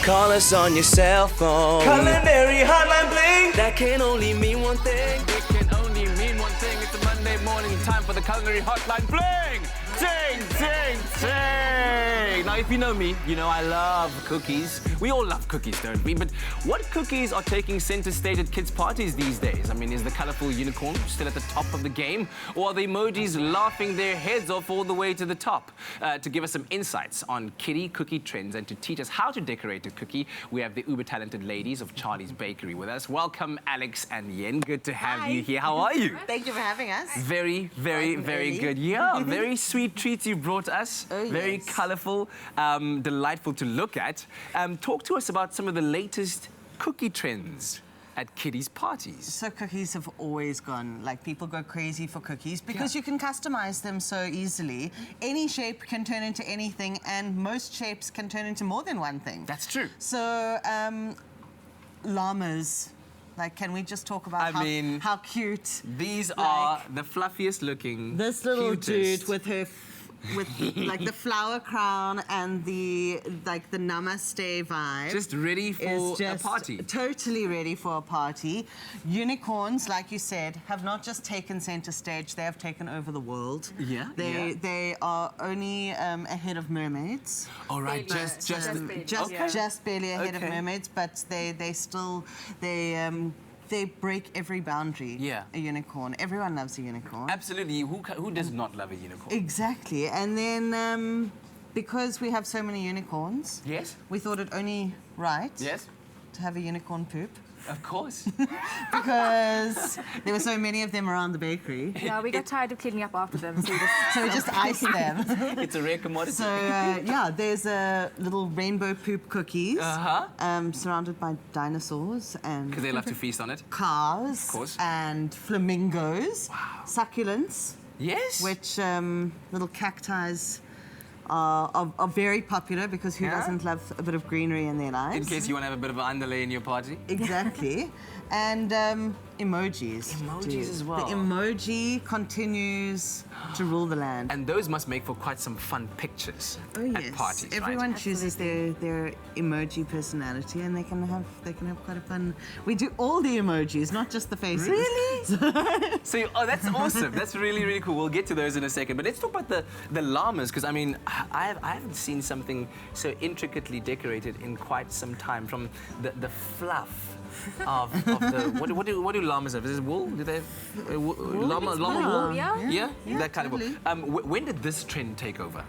Call us on your cell phone. Culinary Hotline bling. That can only mean one thing. It can only mean one thing. It's a Monday morning, time for the Culinary Hotline bling. Ding, ding, ding. Now, if you know me, you know I love cookies. We all love cookies, don't we? But what cookies are taking center stage at kids' parties these days? I mean, is the colorful unicorn still at the top of the game? Or are the emojis laughing their heads off all the way to the top? To give us some insights on kiddie cookie trends and to teach us how to decorate a cookie, we have the uber-talented ladies of Charly's Bakery with us. Welcome, Alex and Yen. Good to have you here. How are you? Thank you for having us. Very, very, very good. Yeah, very sweet treats you brought us. Oh, very yes. colorful, delightful to look at. Talk to us about some of the latest cookie trends at kiddies' parties. So cookies have always gone, like people go crazy for cookies because you can customize them so easily. Any shape can turn into anything and most shapes can turn into more than one thing. That's true. So, llamas. Like, can we just talk about how cute? These are the fluffiest looking, This little cutest. dude with her, with like the flower crown and the namaste vibe. Just ready for is just a party. Totally ready for a party. Unicorns, like you said, have not just taken center stage; they have taken over the world. Yeah, They are only ahead of mermaids. All right, just Barely ahead of Okay. mermaids, but they break every boundary. Yeah. A unicorn. Everyone loves a unicorn. Absolutely. Who does not love a unicorn? Exactly. And then because we have so many unicorns, Yes. we thought it only right Yes. to have a unicorn poop. Of course. Because there were so many of them around the bakery. Yeah, we got tired of cleaning up after them, so we just... So we just iced them. It's a rare commodity. So, there's a little rainbow poop cookies surrounded by dinosaurs and Because they love to feast on it. cars Of course. and flamingos, succulents, Yes. which little cacti are very popular because who doesn't love a bit of greenery in their lives? In case you want to have a bit of an underlay in your party. Exactly. And emojis. Emojis as well. The emoji continues to rule the land. And those must make for quite some fun pictures at parties, Everyone right? chooses their emoji personality, and they can have quite a fun. We do all the emojis, not just the faces. Really? So, that's awesome. That's really, really cool. We'll get to those in a second. But let's talk about the llamas, because I mean, I haven't seen something so intricately decorated in quite some time. From the fluff of the what do llamas have? Is it wool? Do they have llama wool? Yeah. That kind of wool. When did this trend take over?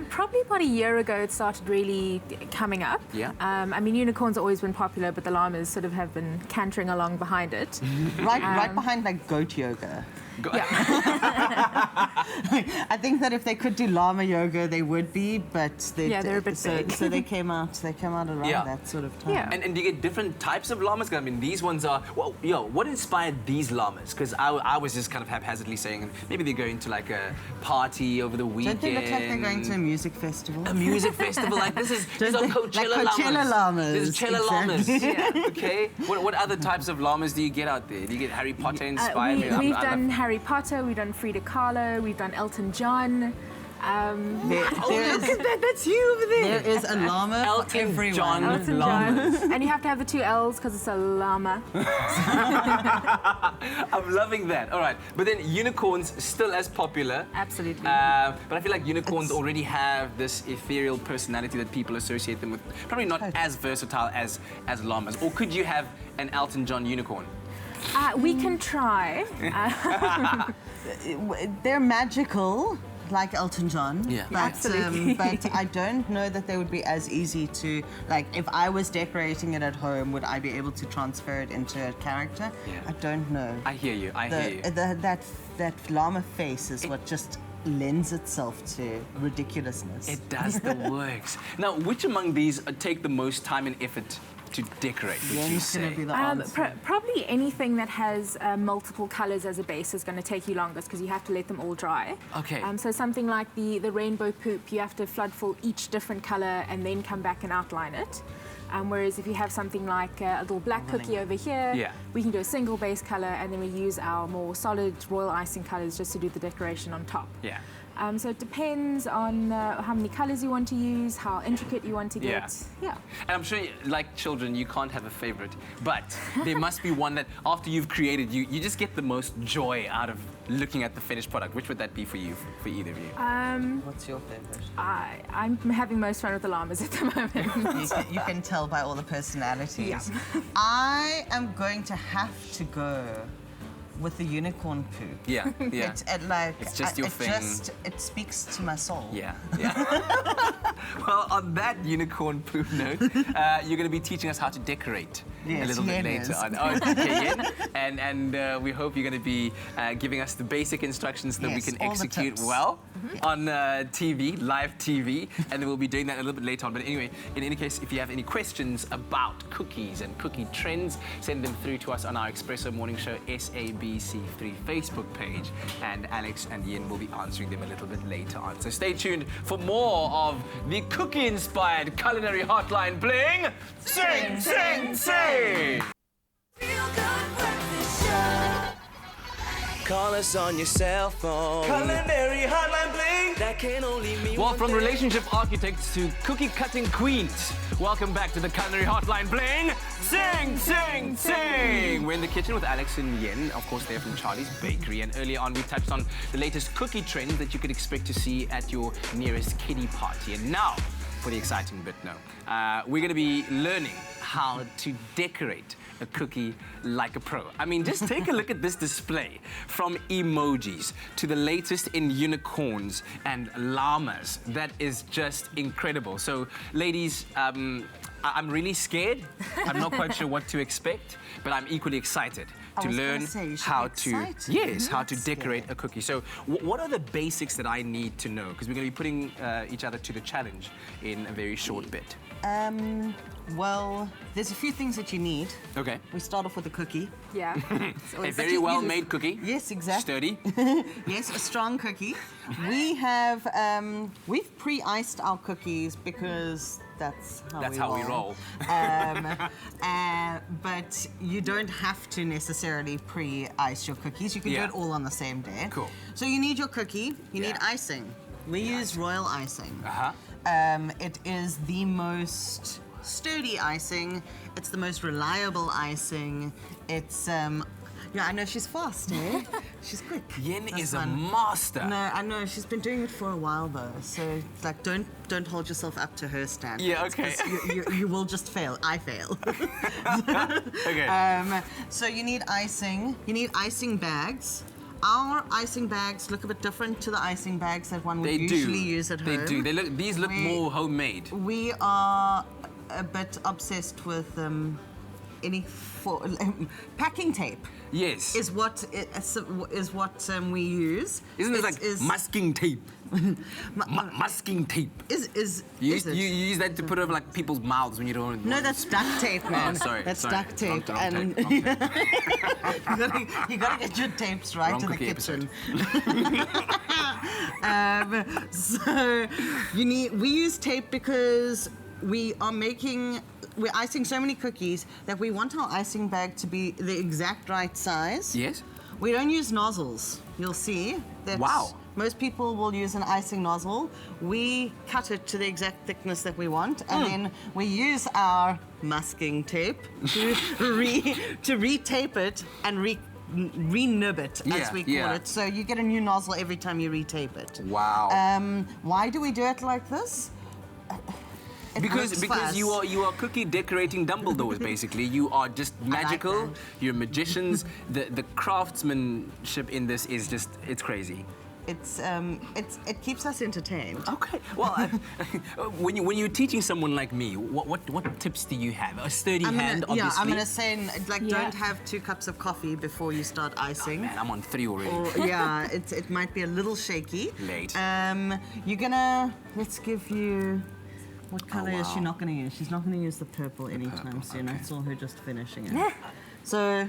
probably about a year ago, it started really coming up. Yeah. I mean, unicorns have always been popular, but the llamas sort of have been cantering along behind it. Right behind like goat yoga. I think that if they could do llama yoga, they would be, but they're a bit big. So they came out around that sort of time. Yeah. And do you get different types of llamas? 'Cause I mean, these ones are, what inspired these llamas? Because I was just kind of haphazardly saying, maybe they're going to like a party over the weekend. Don't they look like they're going to a music festival? A music festival like this is these are Coachella like Coachella llamas. This is Coachella llamas. Exactly. Okay. What other types of llamas do you get out there? Do you get Harry Potter inspired? We've done Harry Potter, we've done Frida Kahlo, we've done Elton John. There's, That's you over there. there is a llama for Elton everyone. John. Elton llamas. John. And you have to have the 2 L's because it's a llama. I'm loving that. All right. But then unicorns still as popular. Absolutely. But I feel like unicorns already have this ethereal personality that people associate them with. Probably not as versatile as llamas. Or could you have an Elton John unicorn? We can try. They're magical, like Elton John. Yeah. But, Absolutely. but I don't know that they would be as easy to, like, if I was decorating it at home, would I be able to transfer it into a character? Yeah. I don't know. I hear you. I hear you. That llama face is what just lends itself to ridiculousness. It does the works. Now, which among these take the most time and effort to decorate, would you Yen's gonna say? be the answer. Probably anything that has multiple colors as a base is going to take you longest because you have to let them all dry. Okay. So something like the rainbow poop, you have to flood full each different color and then come back and outline it. Whereas if you have something like a little black cookie over here, we can do a single base color and then we use our more solid royal icing colors just to do the decoration on top. Yeah. So it depends on how many colors you want to use, how intricate you want to get. Yeah. And I'm sure, like children, you can't have a favorite, but there must be one that after you've created, you just get the most joy out of looking at the finished product. Which would that be for you, for either of you? What's your favorite? I'm having most fun with the llamas at the moment. You can tell by all the personalities. Yeah. I am going to have to go with the unicorn poo. Yeah. It's just your thing. It speaks to my soul. Yeah. Well, on that unicorn poo note, you're going to be teaching us how to decorate a little bit later on. Oh, okay, Yen. And we hope you're going to be giving us the basic instructions so that we can execute well on TV, live TV, and then we'll be doing that a little bit later on. But anyway, in any case, if you have any questions about cookies and cookie trends, send them through to us on our Espresso Morning Show SABC3 Facebook page, and Alex and Ian will be answering them a little bit later on. So stay tuned for more of the cookie-inspired Culinary Hotline bling. Sing, sing, sing! Call us on your cell phone. Culinary Hotline bling. That can only mean Well, one from thing. relationship architects to cookie cutting queens, welcome back to the Culinary Hotline bling. Sing, sing, sing! We're in the kitchen with Alex and Yen, of course they're from Charly's Bakery, and earlier on we touched on the latest cookie trends that you could expect to see at your nearest kiddie party. And now, for the exciting bit now, we're going to be learning how to decorate a cookie like a pro. I mean, just take a look at this display. From emojis to the latest in unicorns and llamas. That is just incredible. So, ladies, I'm really scared. I'm not quite sure what to expect, but I'm equally excited to learn how to decorate a cookie. So, what are the basics that I need to know? Because we're going to be putting each other to the challenge in a very short bit. Well, there's a few things that you need. Okay. We start off with a cookie. Yeah. A very well-made cookie. Yes, exactly. Sturdy. Yes, a strong cookie. We have, we've pre-iced our cookies because that's how we roll. But you don't have to necessarily pre-ice your cookies. You can do it all on the same day. Cool. So you need your cookie. You need icing. We use royal icing. It is the most sturdy icing. It's the most reliable icing. It's yeah, I know she's fast, eh? She's quick. Yen is a master. No, I know she's been doing it for a while though. So like, don't hold yourself up to her standards. Yeah, okay. You will just fail. I fail. Okay. So you need icing. You need icing bags. Our icing bags look a bit different to the icing bags that one would usually use at home. They do. These look more homemade. We are a bit obsessed with packing tape. Yes. Is what we use. Isn't it like masking tape? Masking tape. You use that to put over like people's mouths when you don't want to... No, that's duct tape, man. Oh, sorry. That's duct tape. Wrong tape. You gotta get your tapes right in the kitchen. So we use tape because we're icing so many cookies that we want our icing bag to be the exact right size. Yes. We don't use nozzles. You'll see that most people will use an icing nozzle. We cut it to the exact thickness that we want, and then we use our masking tape to re-tape it and re-nib it, as we call it. So you get a new nozzle every time you re-tape it. Wow. Why do we do it like this? Because you are cookie decorating Dumbledores, basically. You are just magical. Like You're magicians. The craftsmanship in this is just, it's crazy. It keeps us entertained. Okay. Well, when you're teaching someone like me, what tips do you have? A sturdy hand, obviously. Yeah, I'm gonna say don't have 2 cups of coffee before you start icing. Oh, man, I'm on 3 already. Or, yeah, it might be a little shaky. Late. Let's give you. What colour is she not going to use? She's not going to use the purple anytime soon. I saw her just finishing it. So,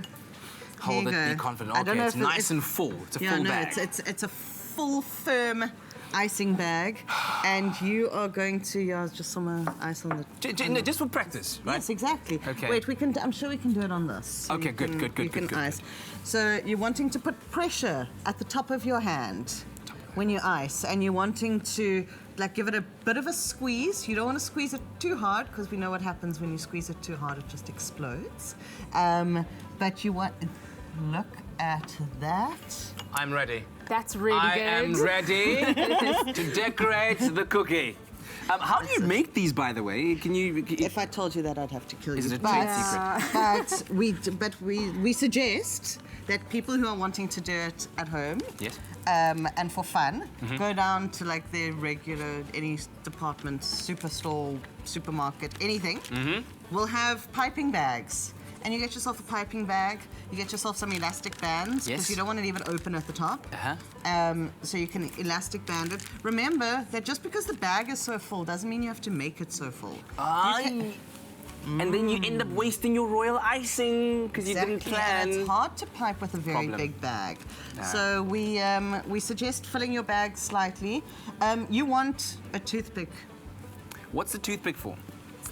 hold it, be confident. Okay, it's nice and full. It's a full bag. It's a full, firm icing bag. And you are going to, just some ice on the... Just for practice, right? Yes, exactly. Okay. Wait, I'm sure we can do it on this. So okay, good. You can ice. So, you're wanting to put pressure at the top of your hand. when you ice and you're wanting to like give it a bit of a squeeze. You don't want to squeeze it too hard because we know what happens when you squeeze it too hard, it just explodes. But you want, look at that. I'm ready. That's really good. I am ready to decorate the cookie. How do you make these, by the way? Can you? If I told you that, I'd have to kill you. Is it a trade secret? But we suggest that people who are wanting to do it at home, Yes. and for fun, go down to like their regular any department, superstore, supermarket, anything. We'll have piping bags. And you get yourself a piping bag, you get yourself some elastic bands, because you don't want to leave it open at the top. So you can elastic band it. Remember that just because the bag is so full doesn't mean you have to make it so full. And then you end up wasting your royal icing because you didn't plan. And it's hard to pipe with a very big bag. So we suggest filling your bag slightly. You want a toothpick. What's the toothpick for?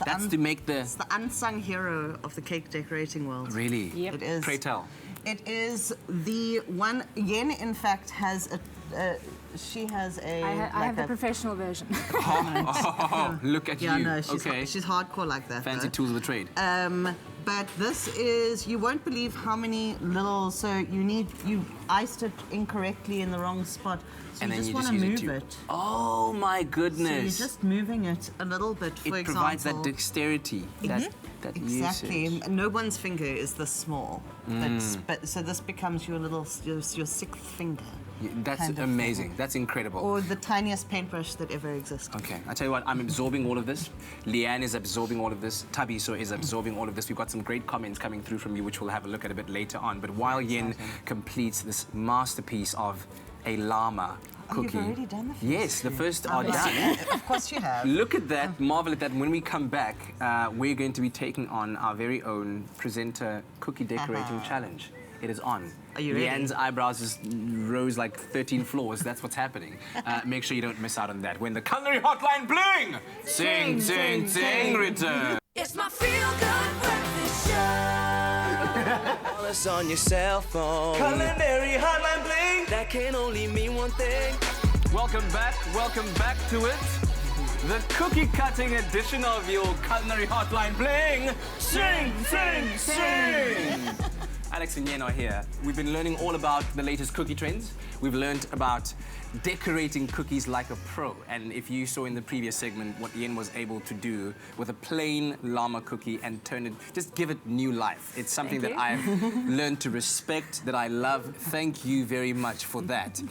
That's to make the... It's the unsung hero of the cake decorating world. Really? Yep. It is. Pray tell. It is the one... Yen, in fact, has a... she has a... I have the professional version. Oh, look at you. Yeah, no, she's hardcore like that. Fancy tools of the trade. But this is... You won't believe how many little... So you iced it incorrectly in the wrong spot. So And you then just you want just to use move it it. Oh my So goodness. you're just moving it a little bit, for example. It provides that dexterity, that Exactly. usage. No one's finger is this small. But so this becomes your sixth finger. That's kind of amazing. thing. That's incredible. Or the tiniest paintbrush that ever existed. Okay, I tell you what, I'm absorbing all of this. Leanne is absorbing all of this. Tabiso is absorbing all of this. We've got some great comments coming through from you, which we'll have a look at a bit later on. But while Yin completes this masterpiece of a llama cookie. You've already done the first. Yes, the first are done. Of course you have. Look at that, marvel at that. When we come back, we're going to be taking on our very own presenter cookie decorating challenge. It is on. Are you ready? Leanne's eyebrows just rose like 13 floors. That's what's happening. Make sure you don't miss out on that. When the Culinary Hotline bling! Sing, sing, sing, return. It's my feel-good breakfast show. Call us on your cell phone. Culinary Hotline bling. That can only mean one thing. Welcome back to it. The cookie cutting edition of your Culinary Hotline bling. Sing, sing, sing. Alex and Yen are here. We've been learning all about the latest cookie trends. We've learned about decorating cookies like a pro. And if you saw in the previous segment what Yen was able to do with a plain llama cookie and turn it, just give it new life. It's something that I've learned to respect, that I love. Thank you very much for that.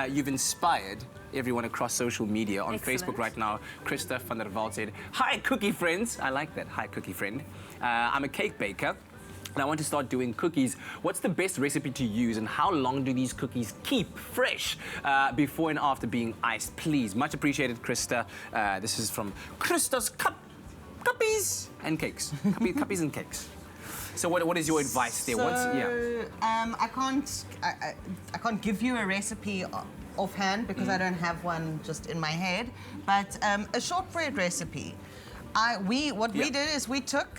You've inspired everyone across social media. On Facebook right now, Krista van der Walt said, "Hi, cookie friends." I like that. Hi, cookie friend. I'm a cake baker. And I want to start doing cookies. What's the best recipe to use and how long do these cookies keep fresh before and after being iced? Please, much appreciated, Krista. This is from Krista's Cuppies and Cakes. Cuppies and Cakes. So what is your advice there? I can't give you a recipe offhand because I don't have one just in my head. But a shortbread recipe. We did is we took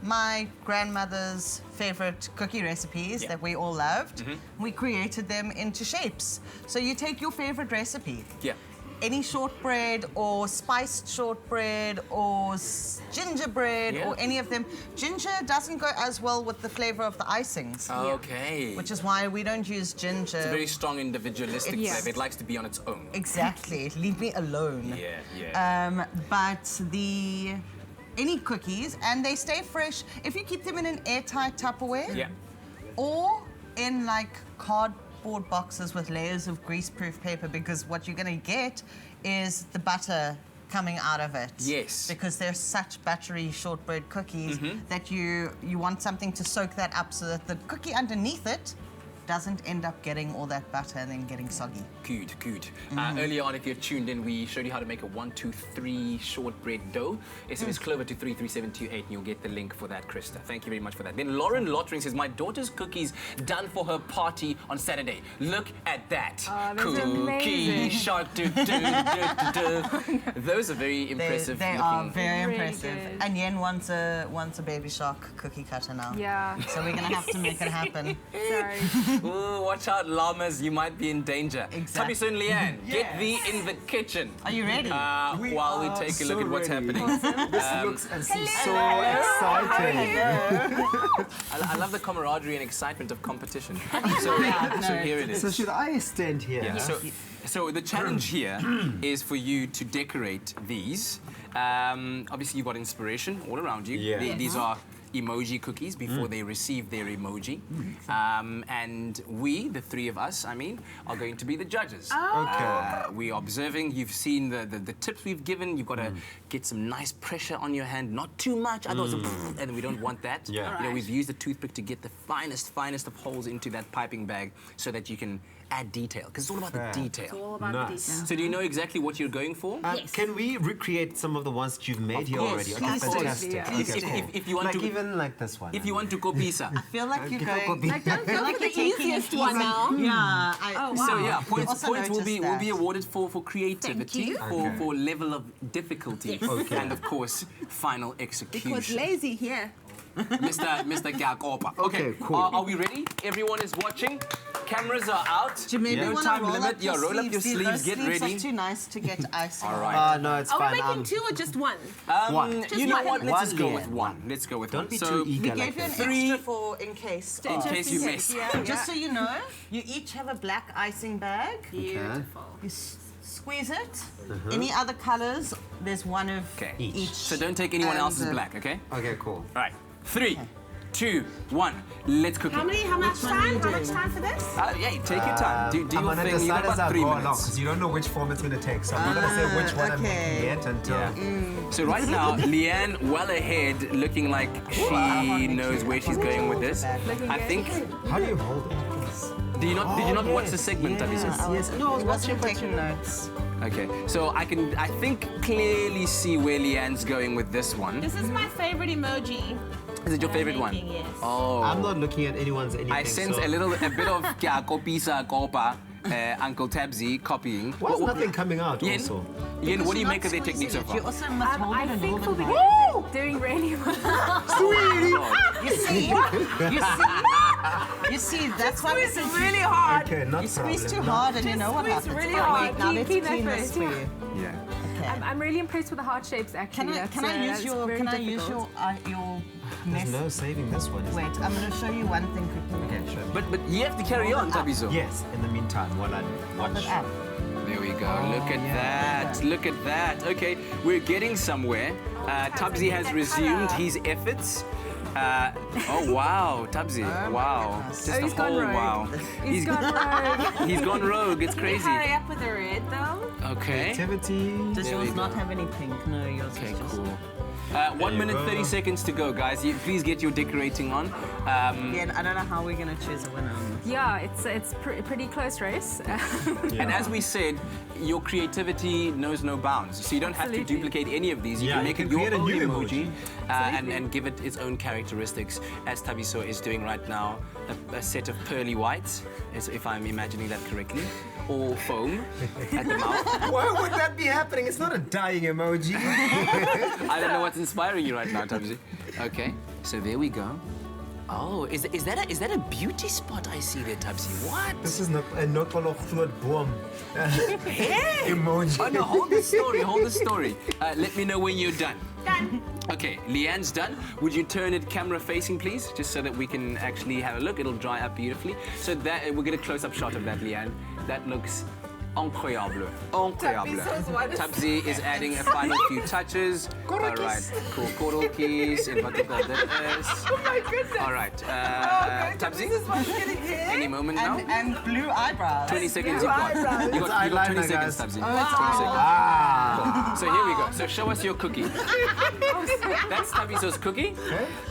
my grandmother's favorite cookie recipes that we all loved. We created them into shapes. So you take your favorite recipe. Any shortbread or spiced shortbread or gingerbread or any of them. Ginger doesn't go as well with the flavor of the icings. Okay. Which is why we don't use ginger. It's a very strong individualistic flavor. It likes to be on its own. Exactly. Leave me alone. But any cookies, and they stay fresh if you keep them in an airtight Tupperware. Or in like cardboard boxes with layers of greaseproof paper, because what you're going to get is the butter coming out of it. Yes. Because they're such buttery shortbread cookies that you want something to soak that up so that the cookie underneath it doesn't end up getting all that butter and then getting soggy. Good. Earlier on, if you're tuned in, we showed you how to make a 1, 2, 3 shortbread dough. SMS Clover to 33728 and you'll get the link for that, Krista. Thank you very much for that. Then Lauren Lottering says, my daughter's cookies done for her party on Saturday. Look at that. Oh, that's cookie amazing. shot. Those are very impressive. They looking. are very Really impressive. good. And Yen wants a baby shark cookie cutter now. Yeah. So we're going to have to make it happen. Sorry. Ooh, watch out, llamas. You might be in danger. Exactly. Tabiso and Leanne, get thee in the kitchen. Are you ready? While we take a look at what's happening. This looks and seems so exciting. I love the camaraderie and excitement of competition. So here it is. So should I stand here? Yeah. So the challenge here is for you to decorate these. Obviously, you've got inspiration all around you. Yeah. These are emoji cookies before they receive their emoji. And we, the three of us, are going to be the judges. Okay. We're observing. You've seen the tips we've given. You've got to get some nice pressure on your hand, not too much, otherwise, and we don't want that. Yeah. You know, we've used the toothpick to get the finest of holes into that piping bag so that you can add detail, because it's all about the detail. All about Nice. the detail. So do you know exactly what you're going for? Yes. Can we recreate some of the ones that you've made here already? Okay, Please do. fantastic. Yeah. Okay, cool. If you want like to, even like this one. if you want to go pizza. I feel like you're going. Like, don't go for the easiest one now. Yeah. So yeah, points Also will noticed be that. awarded for creativity, you. Okay. for level of difficulty, Okay. and of course final execution. Because lazy here. Mr. Gakopa. Okay, cool. Are we ready? Everyone is watching. Cameras are out. Do you maybe No want time to roll limit. up your Roll up your sleeves? sleeves. Those Get sleeves ready. are too nice to get icing. All on. right. No, it's Are we fine. making two or just one? One. You know one. what? Let's One just go here. with one. Let's go with Don't one. be So, too We eager gave like you an this. extra for in case. in case you miss. Just so you know, you each have a black icing bag. Beautiful. You squeeze it. Any other colors, there's one of Okay. each. So don't take anyone And, else's black, okay? Okay, cool. All right. 3, 2, 1. Let's cook How it. much one are time? you How much doing? time for this? Yeah, take your time. Do I'm your gonna thing. You decide got as I about 3 go along minutes. because you don't know which form it's going to take. So I'm not going to say which one I'm okay. making yet until. Yeah. So right now, Leanne, well ahead, looking like she knows where she's going with this. I think. How do you hold it? Did you not watch the segment, Tabiso? Yes, no, I was watching taking notes. Okay. So I think clearly see where Leanne's going with this one. This is my favorite emoji. Is it your favorite one? Making, yes. Oh. I'm not looking at anyone's anything. I sense so. a bit of Kya Kopisa Kopa, Uncle Tabsy copying. Why is nothing coming out Yen, also? Yen, what do you You're make not of their technique so squeezing it. You far? also must hold I it a think little for bit beginners, higher. it's doing really well. You see, that's why we Squeeze really hard. Okay, not you squeeze problem. too hard and you know what squeeze happens. really Oh, hard. wait, now let's Clean that clean this first, for yeah. you. Yeah. I'm really impressed with the heart shapes, actually. Can I use your There's mess? no saving this one. Is Wait, I'm going to show you one thing quickly. there? Okay, sure. But you have to carry on, Tabiso. Yes, in the meantime, while I Hold watch. it up. There we go. Look at that. Look at that. Okay, we're getting somewhere. Tabsy has resumed his efforts. Oh wow, Tabsy! Wow, goodness. just He's a gone whole rogue. wow. He's gone rogue. He's gone rogue. It's Hurry crazy. up with the red though. Okay. Activity. Does There we yours not go. have any pink? No, yours Okay, is just... cool. 1 you minute go. 30 seconds to go, guys. Please get your decorating on. Yeah, I don't know how we're going to choose a winner on this. Yeah, it's pretty close race. And as we said, your creativity knows no bounds. So you don't have to Absolutely. duplicate any of these. You Yeah, can you make can it your create a own new emoji emoji. and give it its own characteristics, as Tabiso is doing right now. A set of pearly whites, if I'm imagining that correctly, or foam at the mouth. Why would that be happening? It's not a dying emoji. I don't know what's inspiring you right now, Tabiso. Okay, so there we go. Oh, is that a beauty spot I see there, Tabsy? What? This is not a groot boom emoji. Oh no, hold the story, hold the story. Let me know when you're done. Done. Okay, Leanne's done. Would you turn it camera facing, please? Just so that we can actually have a look. It'll dry up beautifully. So that we'll get a close-up shot of that, Leanne. That looks incroyable. Incroyable. Tabsy is adding a final few touches. All right, cool. Korreltjies en wat ook al dit is. Oh my goodness. All right, Tabsy, This is what's getting here. any moment now. And blue eyebrows. 20 seconds you've got. You got 20 eyeliner, seconds, guys. Tabsy. Oh, it's 20 seconds. Ah. So here we go. So show us your cookie. That's Tabiso's cookie,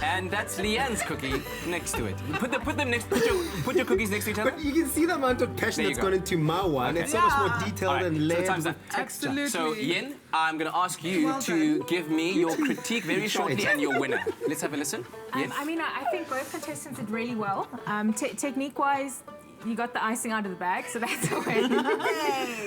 and that's Leanne's cookie next to it. Put them next. Put your cookies next to each other. But you can see the amount of passion There you that's go. gone into my one. Okay. It's so much more detailed All right, and so layered time's with up. texture. Absolutely. So Yen, I'm going to ask you to give me your critique very shortly and your winner. Let's have a listen. Yen. I think both contestants did really well. Technique-wise, you got the icing out of the bag, so that's a win.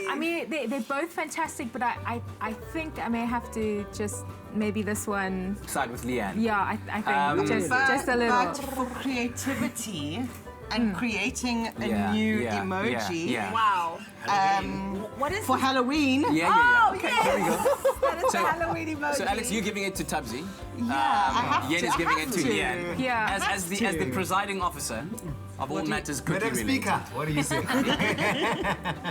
I mean, they're both fantastic, but I think I may have to just maybe this one. Side with Leanne. Yeah, I think just a little. But for creativity, and creating a new emoji Wow. What is for Halloween. Oh, Okay, yes. here we go. That is So- the Halloween emoji. So, Alex, you're giving it to Tubbsy. I have Yen to. is I giving have it to to. Leanne. Yeah. As the presiding officer of all matters cookie Madam related. Speaker, what do you say?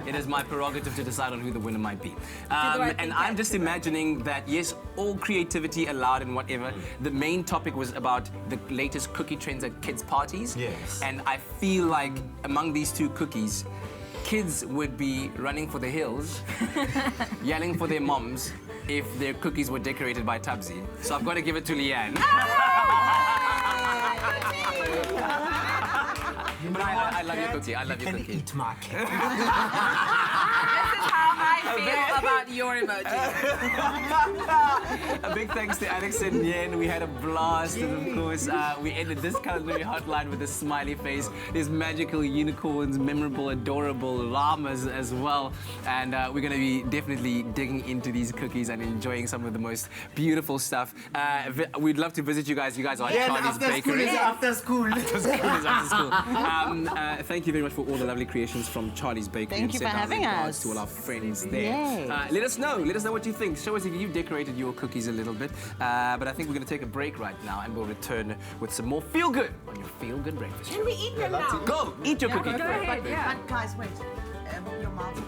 It is my prerogative to decide on who the winner might be. right And thing, I'm Kat. just imagining that, yes, all creativity allowed and whatever. The main topic was about the latest cookie trends at kids' parties. Yes. And I feel like among these two cookies, kids would be running for the hills, yelling for their moms if their cookies were decorated by Tubbsy. So I've got to give it to Leanne. But I love your cookie. I love your Can cookie. eat my cake. This is how I feel about your emoji. A big thanks to Alex and Yen. We had a blast, and of course, we ended this culinary hotline with a smiley face. There's magical unicorns, memorable, adorable llamas as well. And we're going to be definitely digging into these cookies and enjoying some of the most beautiful stuff. We'd love to visit you guys. You guys are at Yeah, Charly's after school Bakery. is after school. After school. Thank you very much for all the lovely creations from Charly's Bakery. Thank and you send for our having regards us. to all our friends there. Yay. Let us know. Let us know what you think. Show us if you've decorated your cookies a little bit. But I think we're going to take a break right now, and we'll return with some more feel good on your feel good breakfast. Can we eat them now? Go eat your cookie. Go ahead, yeah. But guys, wait. Your mouth.